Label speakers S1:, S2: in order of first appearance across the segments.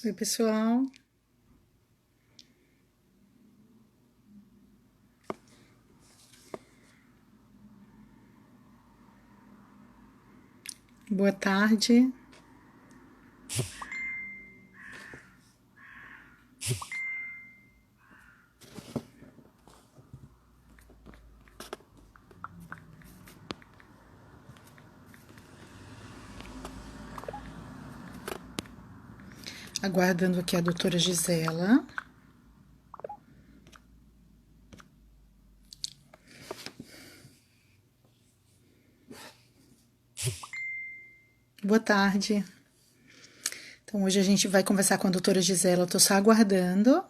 S1: Oi, pessoal. Boa tarde. Aguardando aqui a doutora Gisela. Boa tarde. Então, hoje a gente vai conversar com a doutora Gisela. Estou só aguardando.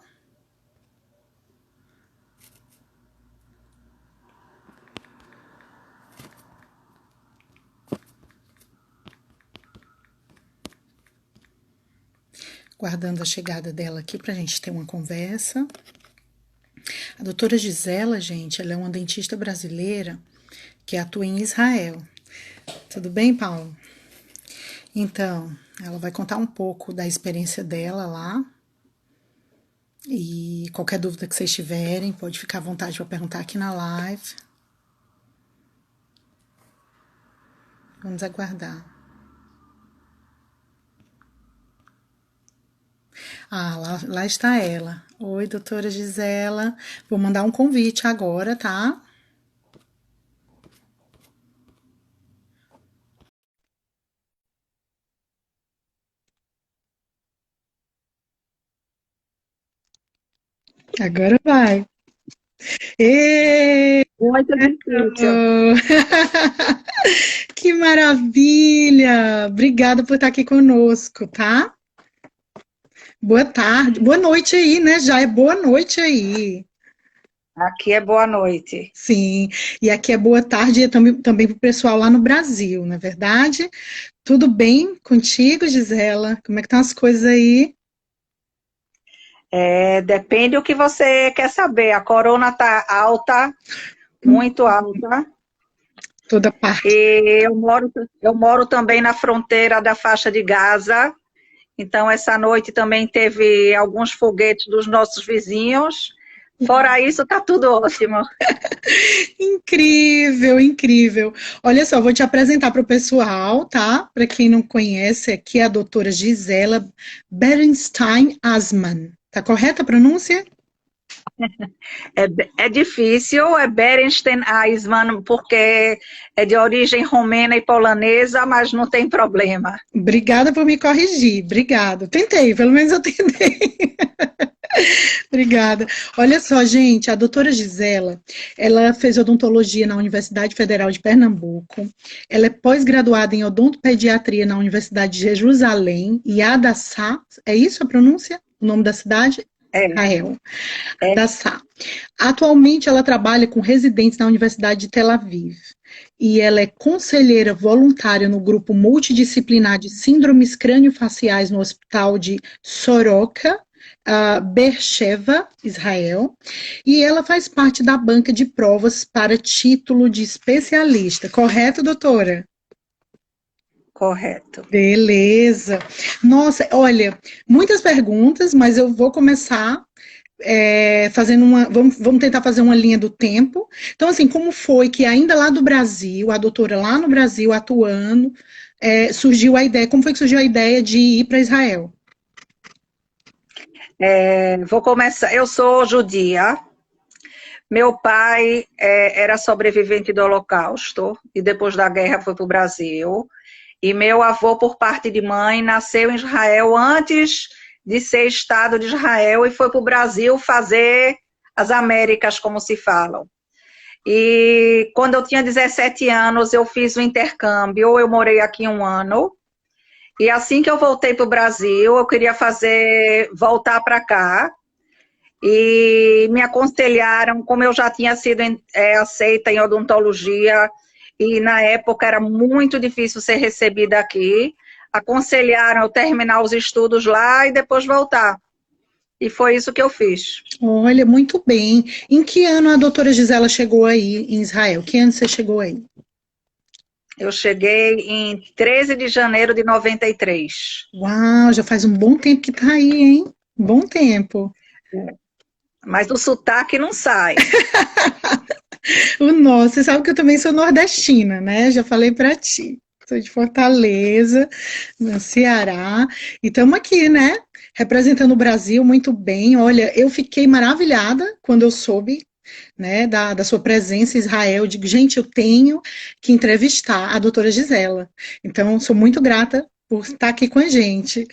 S1: Aguardando a chegada dela aqui para a gente ter uma conversa. A doutora Gisela, gente, ela é uma dentista brasileira que atua em Israel. Tudo bem, Paulo? Então, ela vai contar um pouco da experiência dela lá. E qualquer dúvida que vocês tiverem, pode ficar à vontade para perguntar aqui na live. Vamos aguardar. Ah, lá está ela. Oi, doutora Gisela. Vou mandar um convite agora, tá? Agora vai. Ê!
S2: Muito difícil.
S1: Que maravilha! Obrigada por estar aqui conosco, tá? Boa tarde, boa noite aí, né? Já é boa noite aí.
S2: Aqui é boa noite.
S1: Sim, e aqui é boa tarde também para o pessoal lá no Brasil, não é verdade? Tudo bem contigo, Gisela? Como é que estão as coisas aí?
S2: Depende do que você quer saber. A corona está alta, muito alta.
S1: Toda parte.
S2: E eu moro também na fronteira da faixa de Gaza. Então, essa noite também teve alguns foguetes dos nossos vizinhos. Fora isso, está tudo ótimo.
S1: Incrível, incrível. Olha só, vou te apresentar para o pessoal, tá? Para quem não conhece, aqui é a doutora Gisela Berenstein Asman. Tá correta a pronúncia?
S2: É difícil, é Berenstein Eismann, porque é de origem romena e polanesa, mas não tem problema.
S1: Obrigada por me corrigir. Obrigada. Tentei, pelo menos eu tentei. Obrigada. Olha só, gente, a doutora Gisela, ela fez odontologia na Universidade Federal de Pernambuco. Ela é pós-graduada em odontopediatria na Universidade de Jerusalém e Hadassah, é isso a pronúncia? O nome da cidade?
S2: É,
S1: Israel.
S2: é,
S1: Hadassah. Atualmente, ela trabalha com residentes na Universidade de Tel Aviv. E ela é conselheira voluntária no grupo multidisciplinar de síndromes crâniofaciais no Hospital de Soroka, Beersheba, Israel, e ela faz parte da banca de provas para título de especialista. Correto, doutora?
S2: correto.
S1: Beleza. Nossa, olha, muitas perguntas, mas eu vou começar fazendo uma. Vamos tentar fazer uma linha do tempo. Então, assim, como foi que ainda lá do Brasil, a doutora lá no Brasil atuando, surgiu a ideia? Como foi que surgiu a ideia de ir para Israel?
S2: Vou começar. Eu sou judia. Meu pai era sobrevivente do Holocausto e depois da guerra foi para o Brasil. E meu avô, por parte de mãe, nasceu em Israel antes de ser Estado de Israel e foi para o Brasil fazer as Américas, como se falam. E quando eu tinha 17 anos, eu fiz o intercâmbio, eu morei aqui um ano. E assim que eu voltei para o Brasil, eu queria voltar para cá. E me aconselharam, como eu já tinha sido aceita em odontologia, e na época era muito difícil ser recebida aqui, aconselharam eu terminar os estudos lá e depois voltar. E foi isso que eu fiz.
S1: Olha, muito bem. Em que ano a doutora Gisela chegou aí em Israel? Que ano você chegou aí?
S2: Eu cheguei em 13 de janeiro de 93.
S1: Uau, já faz um bom tempo que tá aí, hein? Bom tempo.
S2: Mas o sotaque não sai.
S1: O nosso, você sabe que eu também sou nordestina, né? Já falei para ti. Sou de Fortaleza, no Ceará, e estamos aqui, né? Representando o Brasil muito bem. Olha, eu fiquei maravilhada quando eu soube, né, da sua presença em Israel. Eu digo, gente, eu tenho que entrevistar a doutora Gisela. Então, sou muito grata por estar aqui com a gente,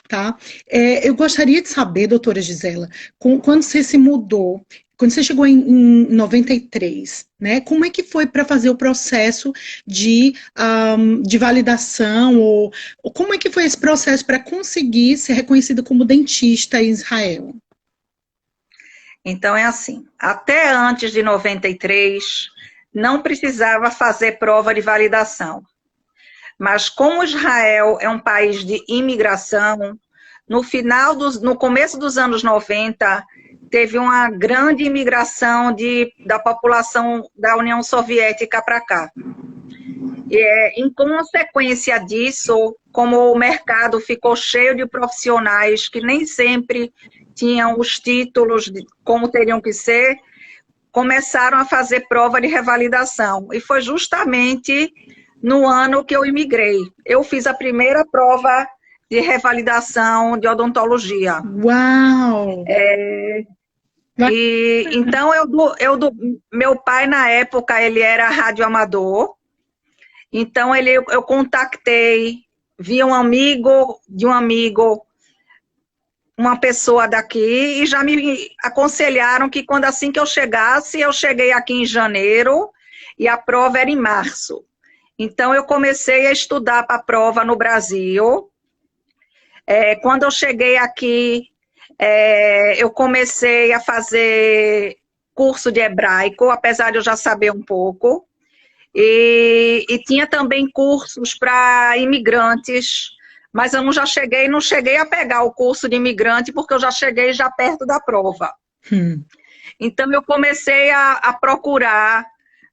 S1: tá? Eu gostaria de saber, doutora Gisela, quando você se mudou, quando você chegou em 93, né, como é que foi para fazer o processo de validação, ou como é que foi esse processo para conseguir ser reconhecida como dentista em Israel?
S2: Então é assim, até antes de 93, não precisava fazer prova de validação. Mas como Israel é um país de imigração, no começo dos anos 90, teve uma grande imigração da população da União Soviética para cá. Em consequência disso, como o mercado ficou cheio de profissionais que nem sempre tinham os títulos como teriam que ser, começaram a fazer prova de revalidação. E foi justamente no ano que eu imigrei. Eu fiz a primeira prova de revalidação de odontologia.
S1: Uau!
S2: Então, meu pai, na época, ele era radioamador. Então, eu contactei, vi um amigo de um amigo, uma pessoa daqui, e já me aconselharam que assim que eu chegasse, eu cheguei aqui em janeiro, e a prova era em março. Então, eu comecei a estudar para a prova no Brasil. Quando eu cheguei aqui, eu comecei a fazer curso de hebraico, apesar de eu já saber um pouco. E tinha também cursos para imigrantes, mas eu não cheguei a pegar o curso de imigrante, porque eu já cheguei já perto da prova. Então, eu comecei a procurar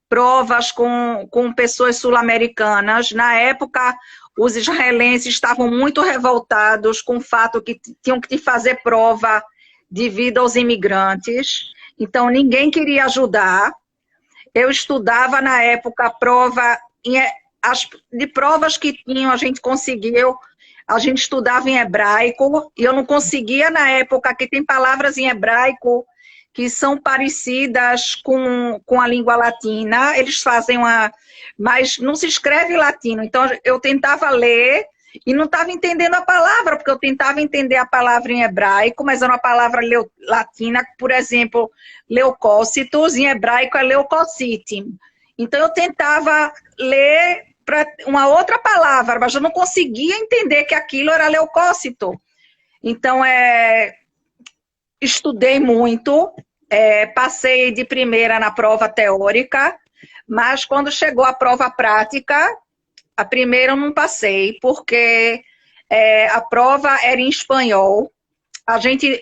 S2: provas com pessoas sul-americanas. Na época, os israelenses estavam muito revoltados com o fato que tinham que fazer prova devido aos imigrantes. Então, ninguém queria ajudar. Eu estudava, na época, de provas que tinham, a gente conseguiu, a gente estudava em hebraico, e eu não conseguia, na época, que tem palavras em hebraico que são parecidas com a língua latina, eles fazem mas não se escreve latino, então eu tentava ler e não estava entendendo a palavra, porque eu tentava entender a palavra em hebraico, mas era uma palavra latina, por exemplo, leucócitos, em hebraico é leucocitim. Então eu tentava ler para uma outra palavra, mas eu não conseguia entender que aquilo era leucócito. Então, estudei muito, passei de primeira na prova teórica, mas quando chegou a prova prática, a primeira eu não passei, porque a prova era em espanhol.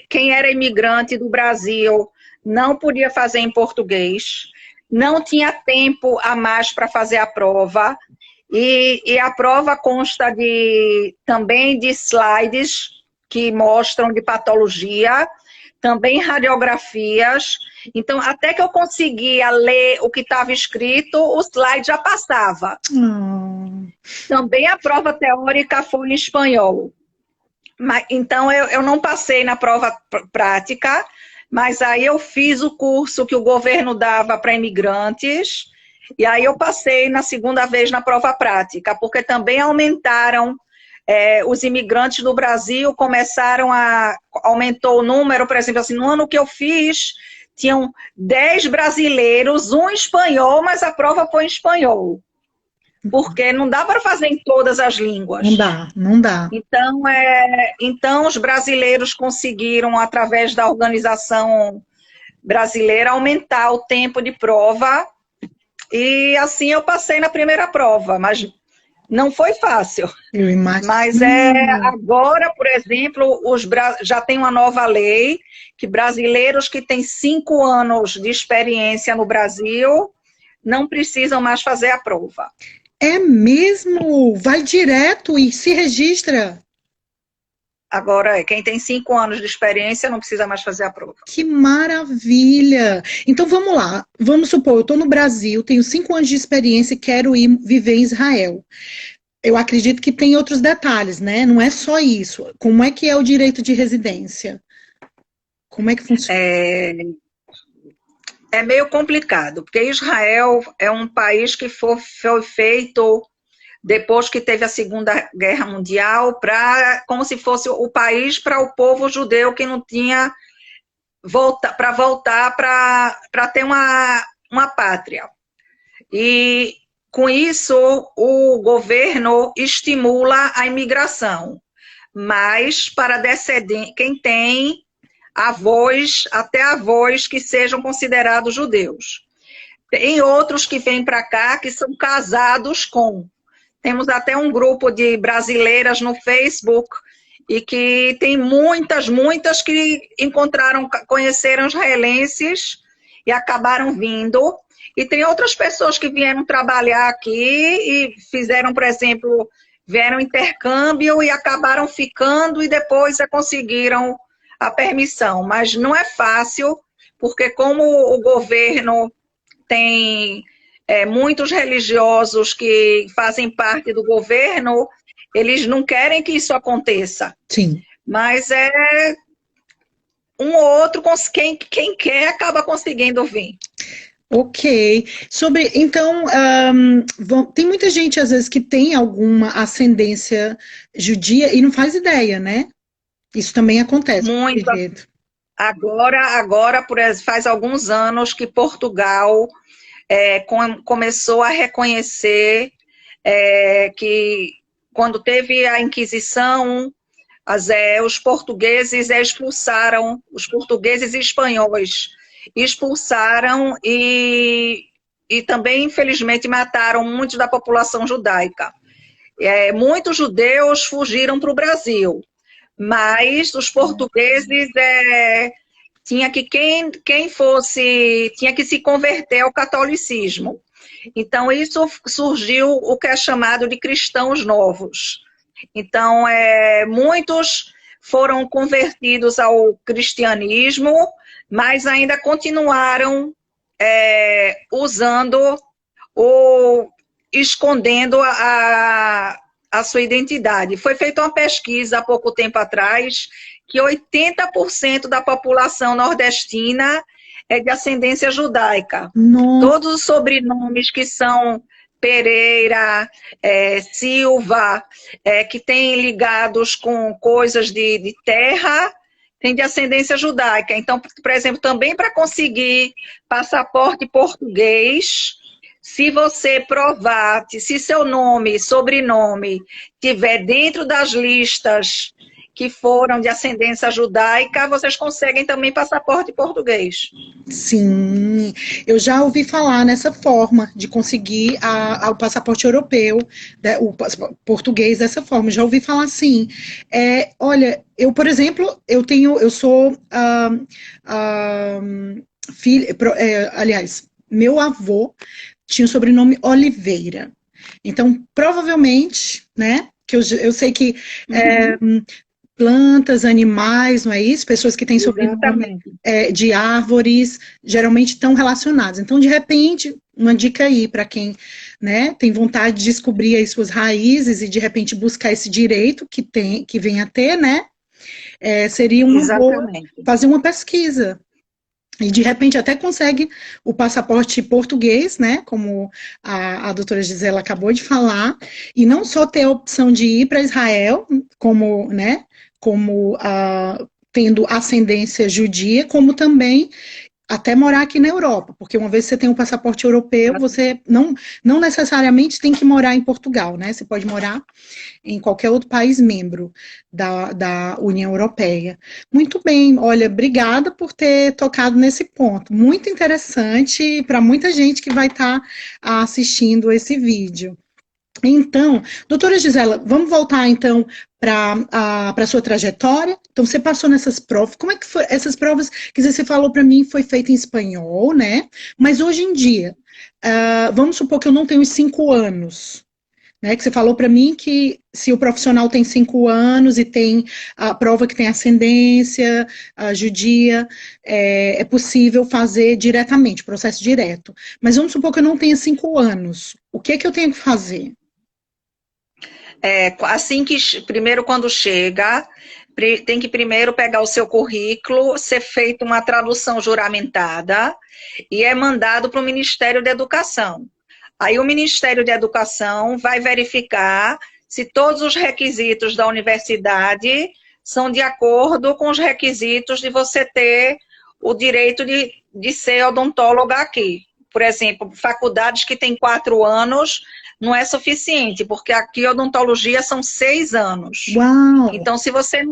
S2: Quem era imigrante do Brasil não podia fazer em português, não tinha tempo a mais para fazer a prova, e a prova consta também de slides que mostram de patologia, também radiografias. Então, até que eu conseguia ler o que estava escrito, o slide já passava. Também a prova teórica foi em espanhol. Então, eu não passei na prova prática, mas aí eu fiz o curso que o governo dava para imigrantes, e aí eu passei na segunda vez na prova prática, porque também aumentaram. Os imigrantes do Brasil aumentou o número, por exemplo, assim, no ano que eu fiz, tinham 10 brasileiros, um espanhol, mas a prova foi em espanhol. Porque não dá para fazer em todas as línguas.
S1: Não dá.
S2: Então, os brasileiros conseguiram, através da organização brasileira, aumentar o tempo de prova, e assim eu passei na primeira prova, mas não foi fácil.
S1: Eu imagino.
S2: Mas agora, por exemplo, já tem uma nova lei que brasileiros que têm 5 anos de experiência no Brasil não precisam mais fazer a prova.
S1: É mesmo? Vai direto e se registra?
S2: Agora, quem tem 5 anos de experiência não precisa mais fazer a prova.
S1: Que maravilha! Então vamos lá. Vamos supor, eu estou no Brasil, tenho 5 anos de experiência e quero ir viver em Israel. Eu acredito que tem outros detalhes, né? Não é só isso. Como é que é o direito de residência? Como é que funciona?
S2: É meio complicado, porque Israel é um país que foi feito depois que teve a Segunda Guerra Mundial, como se fosse o país para o povo judeu que não tinha voltar para ter uma pátria. E com isso o governo estimula a imigração, mas para descendentes, quem tem avós, até avós que sejam considerados judeus. Tem outros que vêm para cá que são casados com. Temos até um grupo de brasileiras no Facebook e que tem muitas que conheceram israelenses e acabaram vindo. E tem outras pessoas que vieram trabalhar aqui e fizeram, por exemplo, vieram intercâmbio e acabaram ficando e depois conseguiram a permissão. Mas não é fácil, porque como o governo tem muitos religiosos que fazem parte do governo, eles não querem que isso aconteça.
S1: Sim.
S2: Mas um ou outro, quem quer, acaba conseguindo vir.
S1: Ok. Então, tem muita gente, às vezes, que tem alguma ascendência judia e não faz ideia, né? Isso também acontece.
S2: Muito. Agora, faz alguns anos que Portugal começou a reconhecer que quando teve a Inquisição, os portugueses expulsaram, os portugueses e espanhóis expulsaram e também, infelizmente, mataram muitos da população judaica. Muitos judeus fugiram para o Brasil, mas os portugueses tinha que tinha que se converter ao catolicismo. Então, isso surgiu o que é chamado de cristãos novos. Então, muitos foram convertidos ao cristianismo, mas ainda continuaram usando ou escondendo a sua identidade. Foi feita uma pesquisa há pouco tempo atrás que 80% da população nordestina é de ascendência judaica.
S1: Nossa.
S2: Todos os sobrenomes que são Pereira, Silva, que têm ligados com coisas de terra, tem de ascendência judaica. Então, por exemplo, também para conseguir passaporte português, se você provar, se seu nome, sobrenome, estiver dentro das listas que foram de ascendência judaica, vocês conseguem também passaporte português.
S1: Sim, eu já ouvi falar nessa forma de conseguir o passaporte europeu, o português dessa forma, já ouvi falar assim. Olha, eu, por exemplo, eu sou filha, aliás, meu avô tinha o sobrenome Oliveira. Então, provavelmente, né, que eu sei que plantas, animais, não é isso? Pessoas que têm sobrenome de árvores, geralmente estão relacionadas. Então, de repente, uma dica aí para quem, né, tem vontade de descobrir as suas raízes e, de repente, buscar esse direito que vem a ter, né? Seria uma boa fazer uma pesquisa. E, de repente, até consegue o passaporte português, né, como a doutora Gisela acabou de falar, e não só ter a opção de ir para Israel, como, né, tendo ascendência judia, como também até morar aqui na Europa, porque uma vez que você tem um passaporte europeu, você não necessariamente tem que morar em Portugal, né? Você pode morar em qualquer outro país membro da União Europeia. Muito bem, olha, obrigada por ter tocado nesse ponto. Muito interessante para muita gente que vai estar assistindo esse vídeo. Então, doutora Gisela, vamos voltar então para a sua trajetória. Então, você passou nessas provas. Como é que foi essas provas? Que você falou para mim foi feita em espanhol, né? Mas hoje em dia, vamos supor que eu não tenho os 5 anos né? Que você falou para mim que se o profissional tem 5 anos e tem a prova que tem ascendência, a judia, é possível fazer diretamente, processo direto. Mas vamos supor que eu não tenha 5 anos. O que é que eu tenho que fazer?
S2: Assim que, primeiro quando chega, tem que primeiro pegar o seu currículo, ser feita uma tradução juramentada e é mandado para o Ministério da Educação. Aí o Ministério da Educação vai verificar se todos os requisitos da universidade são de acordo com os requisitos de você ter o direito de ser odontóloga aqui. Por exemplo, faculdades que têm 4 anos não é suficiente, porque aqui odontologia são 6 anos.
S1: Uau!
S2: Então, se você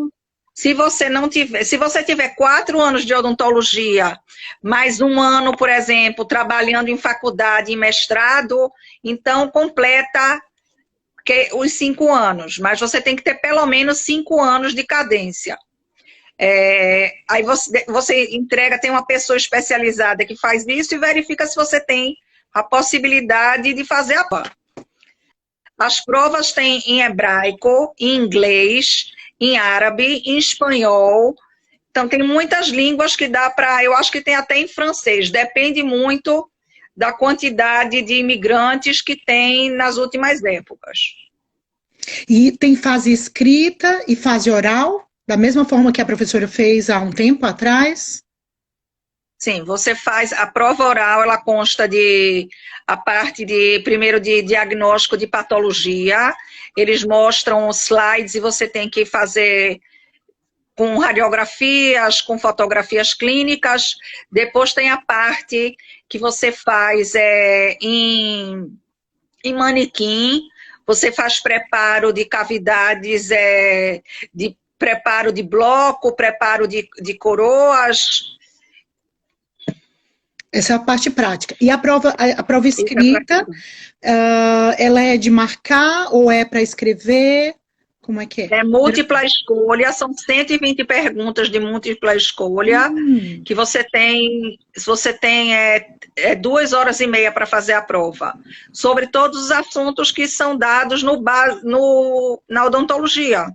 S2: tiver 4 anos de odontologia, mais 1 ano, por exemplo, trabalhando em faculdade e mestrado, então completa os 5 anos, mas você tem que ter pelo menos 5 anos de cadência. Aí você entrega, tem uma pessoa especializada que faz isso e verifica se você tem a possibilidade de fazer a prova. As provas têm em hebraico, em inglês, em árabe, em espanhol. Então, tem muitas línguas que dá para... Eu acho que tem até em francês. Depende muito da quantidade de imigrantes que tem nas últimas épocas.
S1: E tem fase escrita e fase oral? Da mesma forma que a professora fez há um tempo atrás?
S2: Sim, você faz a prova oral, ela consta a parte primeiro de diagnóstico de patologia, eles mostram os slides e você tem que fazer com radiografias, com fotografias clínicas, depois tem a parte que você faz em manequim, você faz preparo de cavidades, de preparo de bloco, preparo de coroas.
S1: Essa é a parte prática. E a prova escrita, ela é de marcar ou é para escrever? Como é que é?
S2: É múltipla escolha, são 120 perguntas de múltipla escolha, que você tem 2 horas e meia para fazer a prova, sobre todos os assuntos que são dados na odontologia.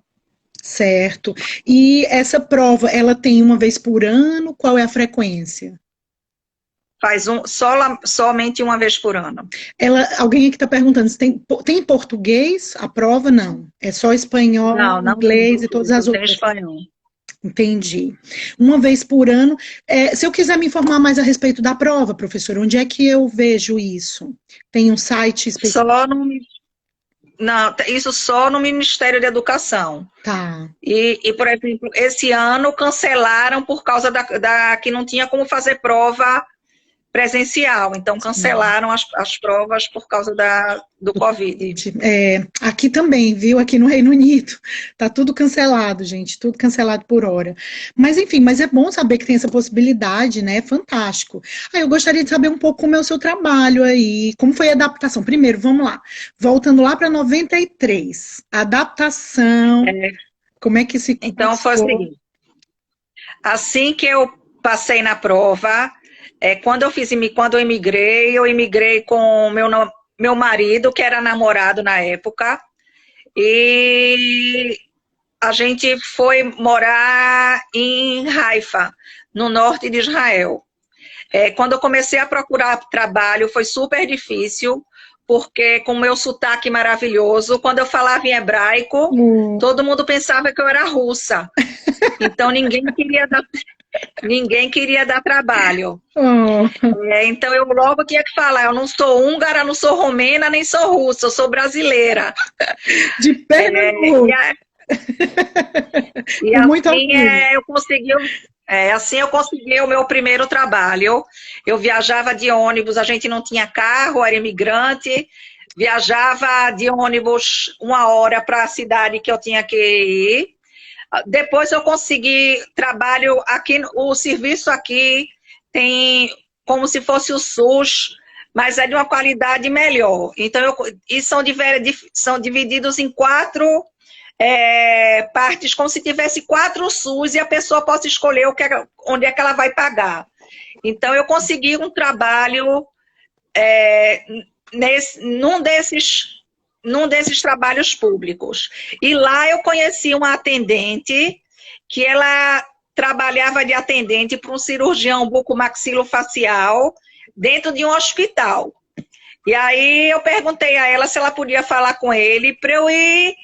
S1: Certo. E essa prova, ela tem uma vez por ano? Qual é a frequência?
S2: Faz somente uma vez por ano.
S1: Alguém aqui está perguntando, se tem em português a prova? Não. É só espanhol,
S2: não,
S1: inglês e todas as outras.
S2: Tem espanhol.
S1: Entendi. Uma vez por ano. Se eu quiser me informar mais a respeito da prova, professor, onde é que eu vejo isso? Tem um site específico?
S2: Não, isso só no Ministério da Educação.
S1: Tá.
S2: E, por exemplo, esse ano cancelaram por causa que não tinha como fazer prova presencial, então cancelaram as provas por causa do Covid.
S1: Aqui também, viu? Aqui no Reino Unido. Tá tudo cancelado, gente, tudo cancelado por hora. Mas enfim, mas é bom saber que tem essa possibilidade, né? Fantástico. Eu gostaria de saber um pouco como é o seu trabalho aí, como foi a adaptação. Primeiro, vamos lá. Voltando lá para 93. Adaptação. Como é que se...
S2: Então, foi o seguinte. Assim que eu passei na prova... Quando eu imigrei com meu marido, que era namorado na época, e a gente foi morar em Haifa, no norte de Israel. Quando eu comecei a procurar trabalho, foi super difícil, porque com o meu sotaque maravilhoso, quando eu falava em hebraico, todo mundo pensava que eu era russa. Então, ninguém queria dar trabalho. Então, eu logo tinha que falar, eu não sou húngara, não sou romena, nem sou russa, eu sou brasileira.
S1: De Pernambuco.
S2: E assim eu consegui o meu primeiro trabalho. Eu viajava de ônibus, a gente não tinha carro, era imigrante, viajava de ônibus 1 hora para a cidade que eu tinha que ir. Depois eu consegui trabalho aqui, o serviço aqui tem como se fosse o SUS, mas é de uma qualidade melhor. Então, são divididos em 4 partes, como se tivesse 4 SUS e a pessoa possa escolher onde é que ela vai pagar. Então, eu consegui um trabalho num desses num desses trabalhos públicos. E lá eu conheci uma atendente que ela trabalhava de atendente para um cirurgião bucomaxilofacial dentro de um hospital. E aí eu perguntei a ela se ela podia falar com ele para eu ir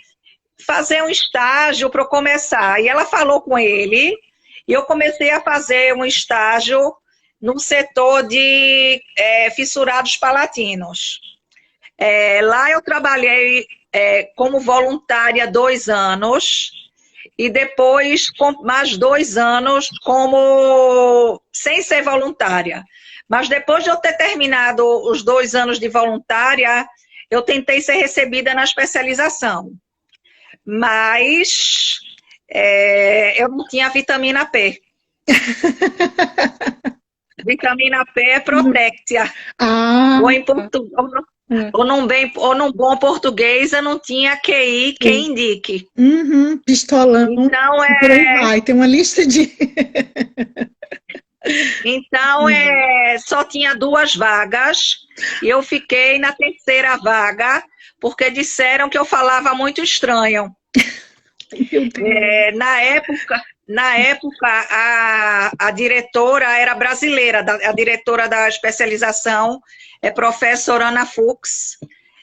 S2: fazer um estágio para eu começar. E ela falou com ele e eu comecei a fazer um estágio no setor de fissurados palatinos. Lá eu trabalhei como voluntária 2 anos e depois mais 2 anos sem ser voluntária. Mas depois de eu ter terminado os 2 anos de voluntária, eu tentei ser recebida na especialização. Mas eu não tinha vitamina P. Vitamina P é Protectia. Ou em português, ou num bom português, eu não tinha QI, quem indique.
S1: Pistolão.
S2: Então,
S1: por aí vai, tem uma lista de...
S2: Então, só tinha 2 vagas, e eu fiquei na 3ª vaga, porque disseram que eu falava muito estranho. Na época, a diretora era brasileira, a diretora da especialização é professora Ana Fux.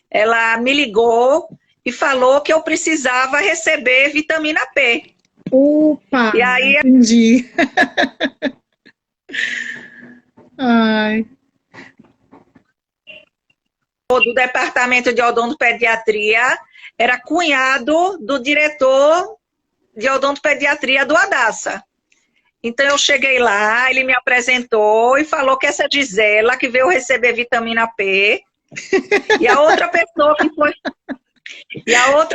S2: Ela me ligou e falou que eu precisava receber vitamina P.
S1: Opa,
S2: e aí,
S1: entendi. Ai.
S2: do departamento de odontopediatria era cunhado do diretor de odontopediatria do Adassa. Então eu cheguei lá, ele me apresentou e falou que essa Gisela que veio receber vitamina P e a outra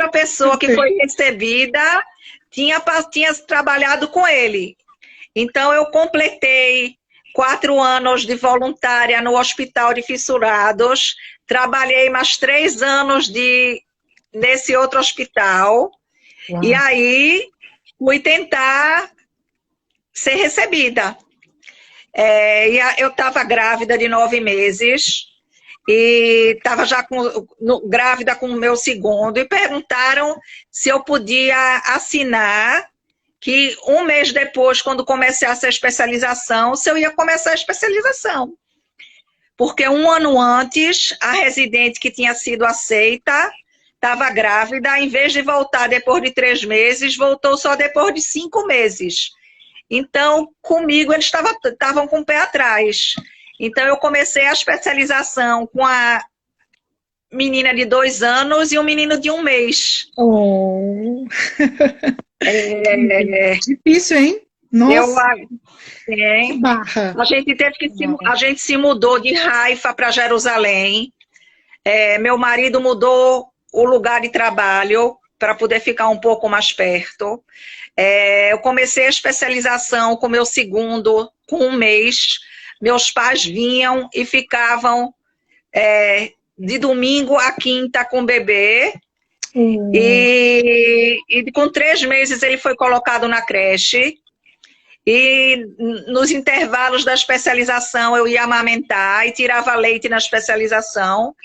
S2: pessoa que foi recebida tinha trabalhado com ele. Então eu completei 4 anos de voluntária no Hospital de Fissurados, trabalhei mais 3 anos nesse outro hospital. Uau. E aí fui tentar ser recebida. Eu estava grávida de 9 meses e estava já grávida com o meu segundo e perguntaram se eu podia assinar que 1 mês depois, quando começasse a especialização, se eu ia começar a especialização. Porque 1 ano antes, a residente que tinha sido aceita estava grávida, em vez de voltar depois de 3 meses, voltou só depois de 5 meses. Então, comigo, eles estavam com o pé atrás. Então, eu comecei a especialização com a menina de 2 anos e um menino de 1 mês.
S1: Oh. Difícil, hein? Nossa.
S2: Barra. A gente se mudou de Haifa para Jerusalém. Meu marido mudou o lugar de trabalho para poder ficar um pouco mais perto. Eu comecei a especialização com meu segundo, com 1 mês. Meus pais vinham e ficavam de domingo a quinta com o bebê. E com 3 meses ele foi colocado na creche. E nos intervalos da especialização eu ia amamentar e tirava leite na especialização.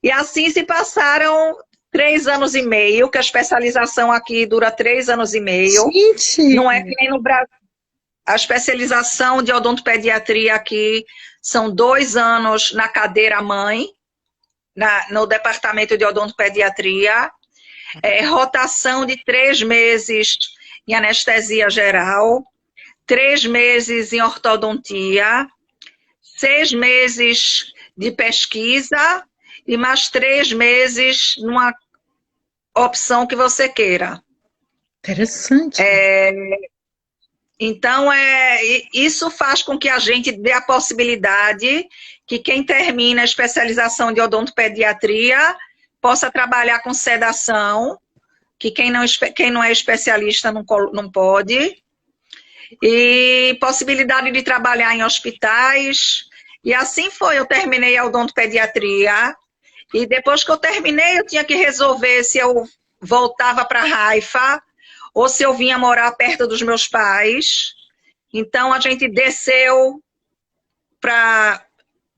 S2: E assim se passaram 3 anos e meio, que a especialização aqui dura 3 anos e meio.
S1: Gente.
S2: Não é que nem no Brasil. A especialização de odontopediatria aqui são 2 anos na cadeira mãe, no departamento de odontopediatria. Rotação de 3 meses em anestesia geral, 3 meses em ortodontia, 6 meses de pesquisa e mais 3 meses numa opção que você queira.
S1: Interessante.
S2: Então, isso faz com que a gente dê a possibilidade que quem termina a especialização de odontopediatria possa trabalhar com sedação, que quem não é especialista não pode, e possibilidade de trabalhar em hospitais. E assim foi, eu terminei a odontopediatria, e depois que eu terminei, eu tinha que resolver se eu voltava para Haifa, ou se eu vinha morar perto dos meus pais. Então, a gente desceu para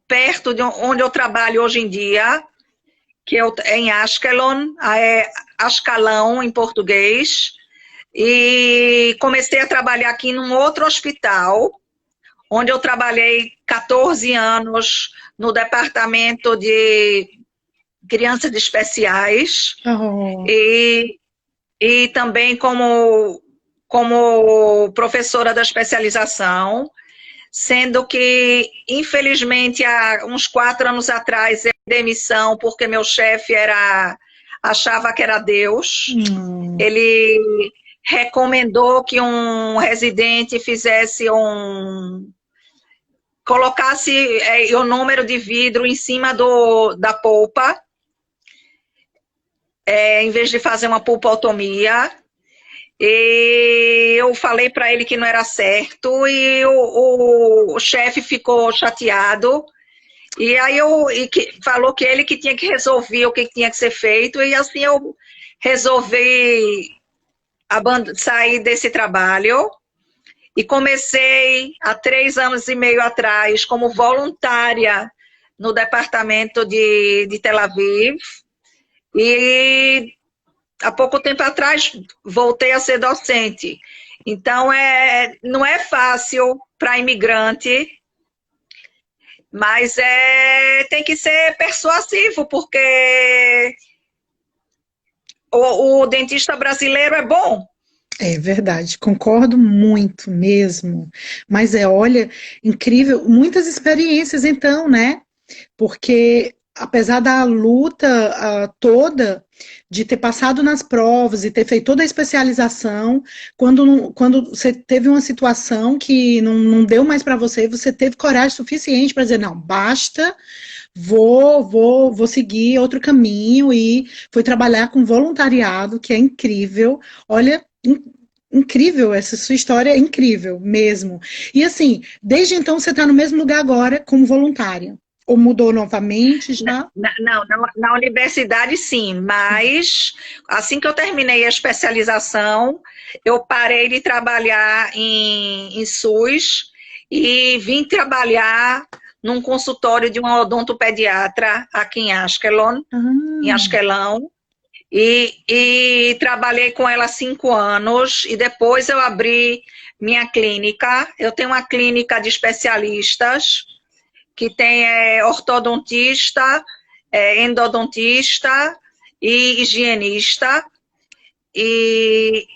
S2: perto de onde eu trabalho hoje em dia, que é em Ashkelon, é Ascalão em português, e comecei a trabalhar aqui num outro hospital, onde eu trabalhei 14 anos no departamento de crianças especiais, e também como professora da especialização, sendo que, infelizmente, há uns 4 anos atrás, eu demissão porque meu chefe achava que era Deus. Ele recomendou que um residente colocasse o número de vidro em cima da polpa, em vez de fazer uma pulpotomia. E eu falei para ele que não era certo, e o chefe ficou chateado, e aí falou que ele que tinha que resolver o que tinha que ser feito, e assim eu resolvi sair desse trabalho, e comecei há 3 anos e meio atrás como voluntária no departamento de Tel Aviv, e há pouco tempo atrás voltei a ser docente. Então, não é fácil para imigrante, mas tem que ser persuasivo, porque o dentista brasileiro é bom.
S1: É verdade, concordo muito mesmo. Mas olha, incrível, muitas experiências então, né? Porque apesar da luta toda, de ter passado nas provas e ter feito toda a especialização, quando você teve uma situação que não deu mais para você, você teve coragem suficiente para dizer, não, basta, vou seguir outro caminho, e foi trabalhar com voluntariado, que é incrível. Olha, incrível, essa sua história é incrível mesmo. E assim, desde então você está no mesmo lugar agora como voluntária? Ou mudou novamente já?
S2: Não, na universidade sim, mas assim que eu terminei a especialização, eu parei de trabalhar em SUS e vim trabalhar num consultório de uma odontopediatra aqui em Ashkelon, em Ashkelon, e trabalhei com ela 5 anos, e depois eu abri minha clínica. Eu tenho uma clínica de especialistas, que tem ortodontista, endodontista e higienista, e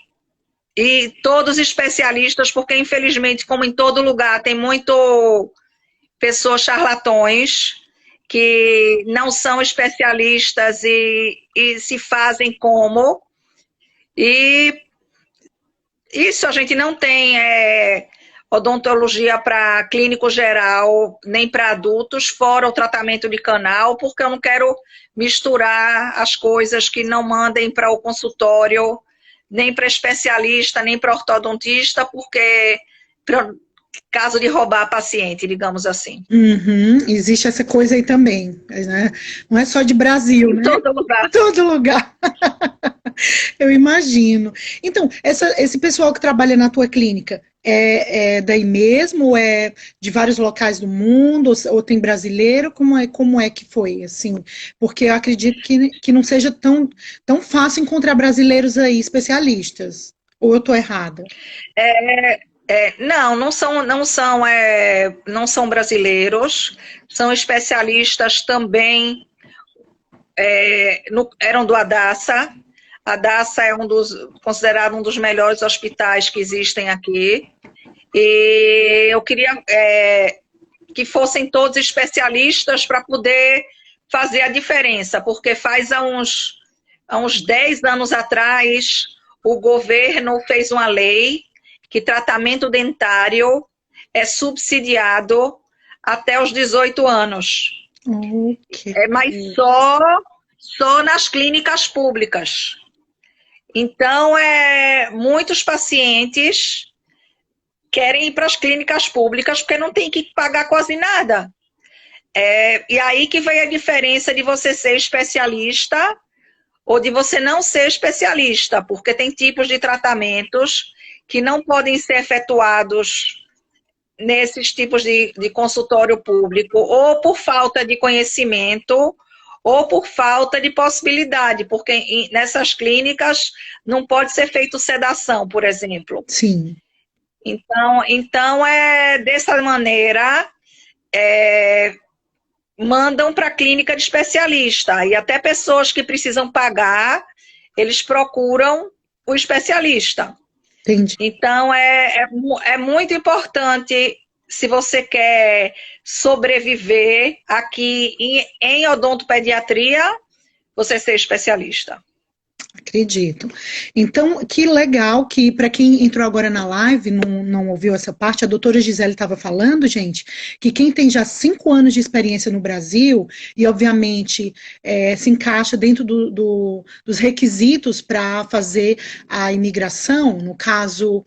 S2: todos especialistas, porque infelizmente, como em todo lugar, tem muito pessoas charlatões que não são especialistas e se fazem como, e isso a gente não tem odontologia para clínico geral, nem para adultos, fora o tratamento de canal, porque eu não quero misturar as coisas, que não mandem para o consultório, nem para especialista, nem para ortodontista, porque caso de roubar paciente, digamos assim.
S1: Existe essa coisa aí também, né? Não é só de Brasil, né?
S2: Em todo lugar.
S1: Em todo lugar. Eu imagino. Então, esse pessoal que trabalha na tua clínica, é daí mesmo? É de vários locais do mundo? Ou tem brasileiro? Como é que foi, assim? Porque eu acredito que não seja tão fácil encontrar brasileiros aí, especialistas. Ou eu estou errada?
S2: Não são brasileiros, são especialistas também, eram do Hadassah. Hadassah é considerado um dos melhores hospitais que existem aqui, e eu queria que fossem todos especialistas para poder fazer a diferença, porque há uns 10 anos atrás, o governo fez uma lei que tratamento dentário é subsidiado até os 18 anos.
S1: Okay.
S2: Mas só nas clínicas públicas. Então, muitos pacientes querem ir para as clínicas públicas porque não tem que pagar quase nada. E aí que vem a diferença de você ser especialista ou de você não ser especialista, porque tem tipos de tratamentos que não podem ser efetuados nesses tipos de consultório público, ou por falta de conhecimento, ou por falta de possibilidade, porque nessas clínicas não pode ser feito sedação, por exemplo.
S1: Sim.
S2: Então é dessa maneira, mandam para a clínica de especialista, e até pessoas que precisam pagar, eles procuram o especialista.
S1: Entendi.
S2: Então é muito importante, se você quer sobreviver aqui em odontopediatria, você ser especialista.
S1: Acredito. Então, que legal que, para quem entrou agora na live, não ouviu essa parte, a doutora Gisele estava falando, gente, que quem tem já 5 anos de experiência no Brasil, e obviamente se encaixa dentro dos requisitos para fazer a imigração, no caso,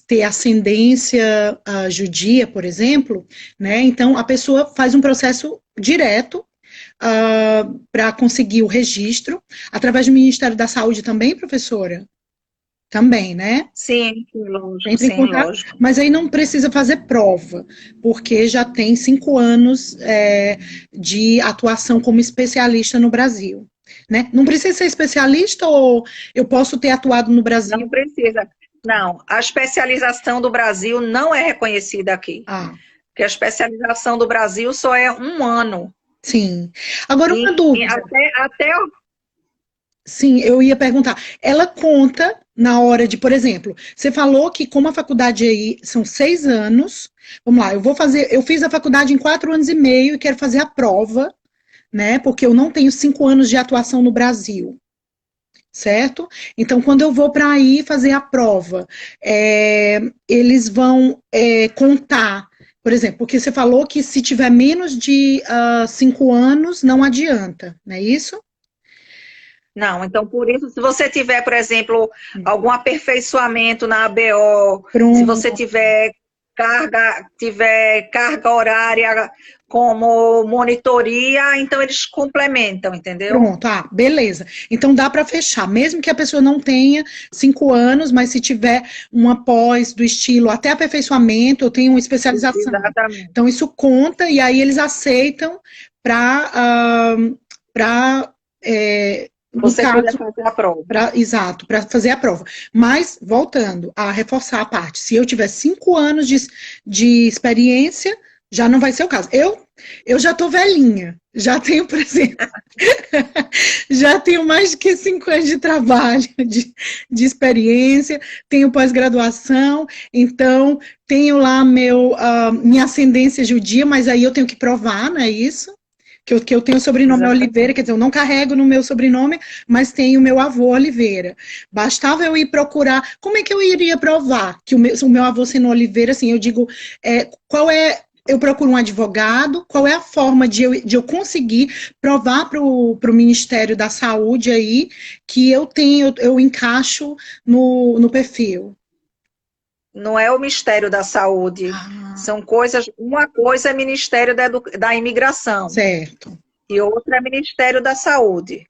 S1: ter ascendência judia, por exemplo, né? Então, a pessoa faz um processo direto para conseguir o registro, através do Ministério da Saúde também, professora? Também, né?
S2: Sim, lógico.
S1: Entra em contato, lógico. Mas aí não precisa fazer prova, porque já tem 5 anos de atuação como especialista no Brasil. Né? Não precisa ser especialista ou eu posso ter atuado no Brasil?
S2: Não precisa. Não, a especialização do Brasil não é reconhecida aqui. Porque a especialização do Brasil só é 1 ano.
S1: Sim. Agora, uma dúvida. Sim, eu ia perguntar. Ela conta na hora de, por exemplo, você falou que como a faculdade aí são 6 anos, vamos lá, eu fiz a faculdade em 4 anos e meio e quero fazer a prova, né, porque eu não tenho 5 anos de atuação no Brasil, certo? Então, quando eu vou para aí fazer a prova, eles vão contar. Por exemplo, porque você falou que se tiver menos de 5 anos, não adianta, não é isso?
S2: Não, então por isso, se você tiver, por exemplo, algum aperfeiçoamento na ABO, se você tiver carga horária como monitoria, então eles complementam, entendeu?
S1: Pronto, beleza. Então dá para fechar, mesmo que a pessoa não tenha 5 anos, mas se tiver uma pós do estilo até aperfeiçoamento, eu tenho uma especialização.
S2: Exatamente.
S1: Então isso conta e aí eles aceitam para
S2: você pode fazer a prova.
S1: Exato, para fazer a prova. Mas, voltando a reforçar a parte, se eu tiver 5 anos de experiência, já não vai ser o caso. Eu já estou velhinha, já tenho, por exemplo, já tenho mais de que 5 anos de trabalho, de experiência, tenho pós-graduação, então tenho lá minha ascendência judia, mas aí eu tenho que provar, não é isso? Que eu tenho o sobrenome Oliveira, quer dizer, eu não carrego no meu sobrenome, mas tenho o meu avô Oliveira. Bastava eu ir procurar, como é que eu iria provar que o meu avô sendo Oliveira, assim, eu digo, eu procuro um advogado, qual é a forma de eu conseguir provar para o Ministério da Saúde aí que eu encaixo no perfil?
S2: Não é o Ministério da Saúde. São coisas. Uma coisa é Ministério da Imigração.
S1: Certo.
S2: E outra é Ministério da Saúde.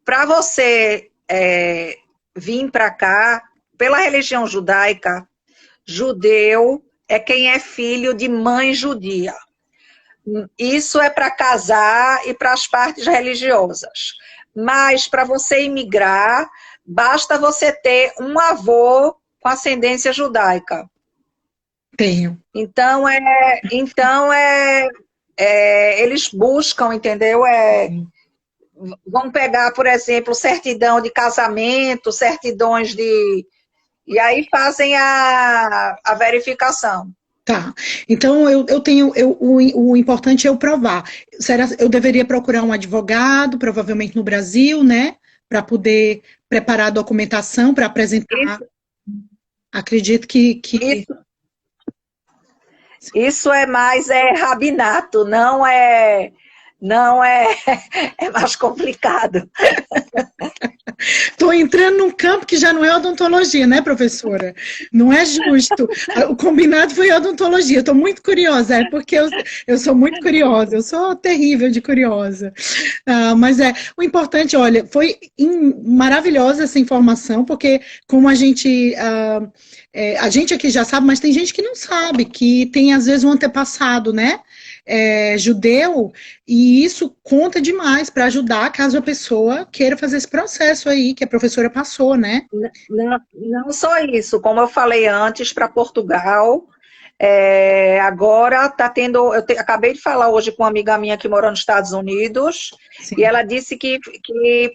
S2: Para você vir para cá, pela religião judaica, judeu é quem é filho de mãe judia. Isso é para casar e para as partes religiosas. Mas para você imigrar, basta você ter um avô com ascendência judaica.
S1: Tenho.
S2: Então, eles buscam, entendeu? Vão pegar, por exemplo, certidão de casamento, certidões de... E aí fazem a verificação.
S1: Tá. Então, o importante é eu provar. Eu deveria procurar um advogado, provavelmente no Brasil, né? Para poder preparar a documentação para apresentar. Isso. Acredito que...
S2: Isso é mais rabinato, não é mais complicado.
S1: Estou entrando num campo que já não é odontologia, né, professora? Não é justo. O combinado foi odontologia. Estou muito curiosa, porque eu sou muito curiosa, eu sou terrível de curiosa. Mas o importante, olha, foi maravilhosa essa informação, porque como a gente aqui já sabe, mas tem gente que não sabe, que tem às vezes um antepassado, né? judeu, e isso conta demais para ajudar caso a pessoa queira fazer esse processo aí que a professora passou, né?
S2: Não, não só isso, como eu falei antes, para Portugal, agora está tendo. Acabei de falar hoje com uma amiga minha que mora nos Estados Unidos,
S1: Sim.
S2: e ela disse que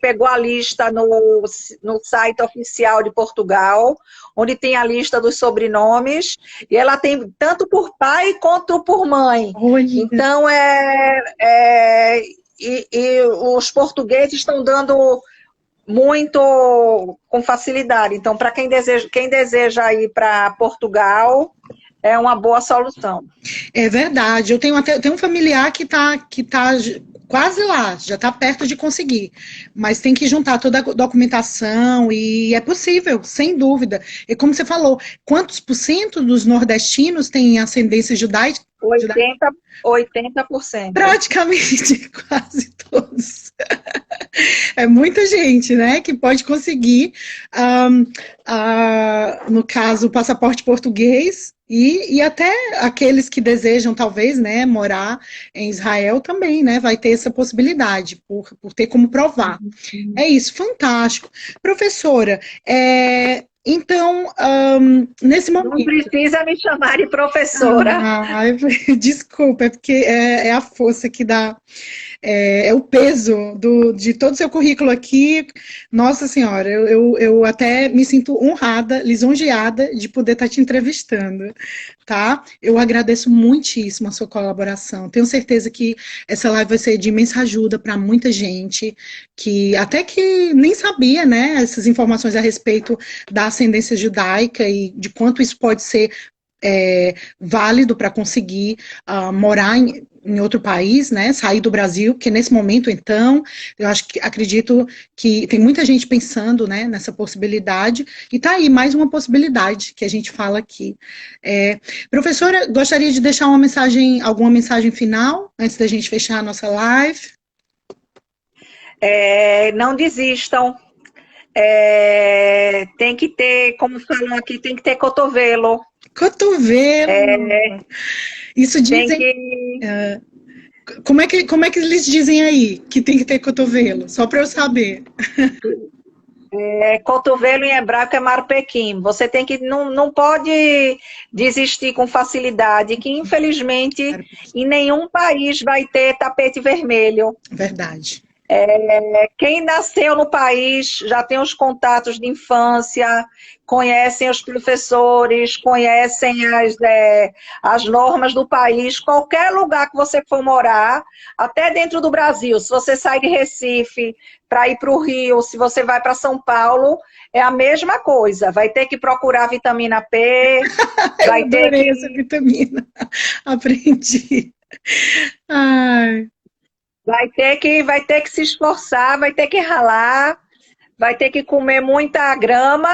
S2: pegou a lista no site oficial de Portugal, onde tem a lista dos sobrenomes, e ela tem tanto por pai quanto por mãe.
S1: Olha.
S2: Então, e os portugueses estão dando muito com facilidade. Então, para quem deseja ir para Portugal, é uma boa solução.
S1: É verdade. Eu tenho um familiar que tá quase lá, já está perto de conseguir. Mas tem que juntar toda a documentação e é possível, sem dúvida. E como você falou, quantos por cento dos nordestinos têm ascendência judaica?
S2: 80%.
S1: Praticamente, quase todos. É muita gente, né, que pode conseguir, no caso, o passaporte português e até aqueles que desejam, talvez, né, morar em Israel também, né, vai ter essa possibilidade, por ter como provar. É isso, fantástico. Professora, então, nesse momento...
S2: Não precisa me chamar de professora.
S1: Desculpa, é porque é a força que dá, é o peso de todo o seu currículo aqui. Nossa Senhora, eu até me sinto honrada, lisonjeada de poder estar te entrevistando, tá? Eu agradeço muitíssimo a sua colaboração. Tenho certeza que essa live vai ser de imensa ajuda para muita gente, que até que nem sabia, né, essas informações a respeito da ascendência judaica e de quanto isso pode ser válido para conseguir morar em outro país, né, sair do Brasil, porque nesse momento, então, eu acredito que tem muita gente pensando, né, nessa possibilidade, e tá aí mais uma possibilidade que a gente fala aqui. Professora, gostaria de deixar alguma mensagem final, antes da gente fechar a nossa live?
S2: Não desistam. Tem que ter, como falam aqui, tem que ter cotovelo.
S1: Cotovelo! Isso dizem... Como é que eles dizem aí que tem que ter cotovelo? Só para eu saber.
S2: Cotovelo em hebraico é marpequim. Você tem que não pode desistir com facilidade, que infelizmente em nenhum país vai ter tapete vermelho.
S1: Verdade.
S2: Quem nasceu no país já tem os contatos de infância, conhecem os professores, conhecem as normas do país. Qualquer lugar que você for morar, até dentro do Brasil, se você sai de Recife para ir para o Rio, se você vai para São Paulo, é a mesma coisa. Vai ter que procurar vitamina P.
S1: Eu adorei essa vitamina. Aprendi. Ai...
S2: Vai ter que se esforçar, vai ter que ralar, vai ter que comer muita grama,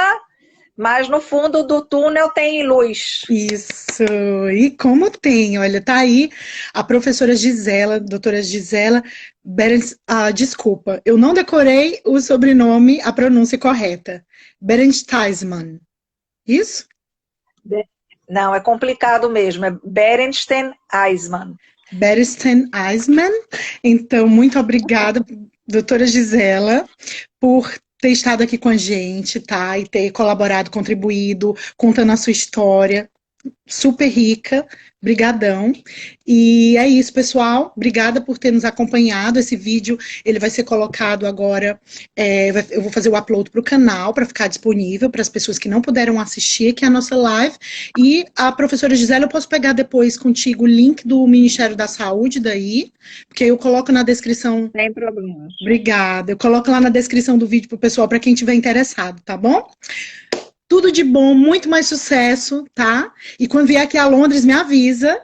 S2: mas no fundo do túnel tem luz.
S1: Isso, e como tem, olha, tá aí a professora Gisela, doutora Gisela desculpa, eu não decorei o sobrenome, a pronúncia correta, Berenstein, isso?
S2: Não, é complicado mesmo, é Berenstein Eisman.
S1: Berenstein Eisman. Então, muito obrigada, doutora Gisela, por ter estado aqui com a gente, tá? E ter colaborado, contribuído, contando a sua história, super rica. Brigadão. E é isso, pessoal. Obrigada por ter nos acompanhado. Esse vídeo, ele vai ser colocado agora, eu vou fazer o upload para o canal, para ficar disponível para as pessoas que não puderam assistir aqui a nossa live. E a professora Gisela, eu posso pegar depois contigo o link do Ministério da Saúde daí, porque eu coloco na descrição.
S2: Sem problemas.
S1: Obrigada. Eu coloco lá na descrição do vídeo para o pessoal, para quem tiver interessado, tá bom? Tudo de bom, muito mais sucesso, tá? E quando vier aqui a Londres, me avisa.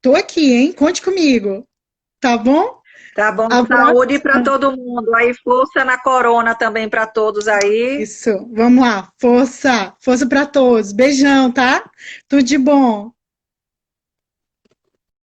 S1: Tô aqui, hein? Conte comigo. Tá bom?
S2: Tá bom. Saúde para todo mundo. Aí, força na corona também para todos aí.
S1: Isso. Vamos lá. Força. Força para todos. Beijão, tá? Tudo de bom.